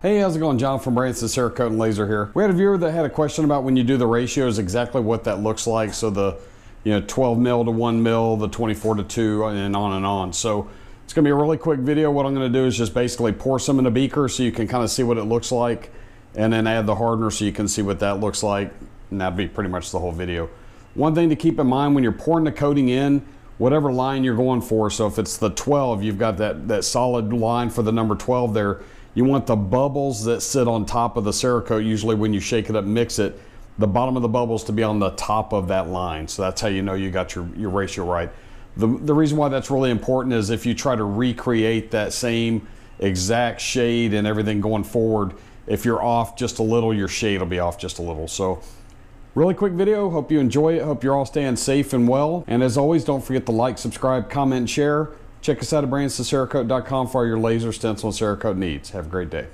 Hey, how's it going? John from Branson Cerakote and Laser here. We had a viewer that had a question about when you do the ratios, exactly what that looks like. So the 12 mil to 1 mil, the 24 to 2, and on and on. So it's gonna be a really quick video. What I'm gonna do is just basically pour some in a beaker so you can kind of see what it looks like, and then add the hardener so you can see what that looks like, and that'd be pretty much the whole video. One thing to keep in mind when you're pouring the coating in, whatever line you're going for, so if it's the 12, you've got that solid line for the number 12 there. You want the bubbles that sit on top of the Cerakote, usually when you shake it up, mix it, the bottom of the bubbles to be on the top of that line. So that's how you know you got your ratio right. The reason why that's really important is if you try to recreate that same exact shade and everything going forward, if you're off just a little, your shade will be off just a little. So really quick video. Hope you enjoy it. Hope you're all staying safe and well. And as always, don't forget to like, subscribe, comment, and share. Check us out at BransonCerakote.com for all your laser, stencil, and Cerakote needs. Have a great day.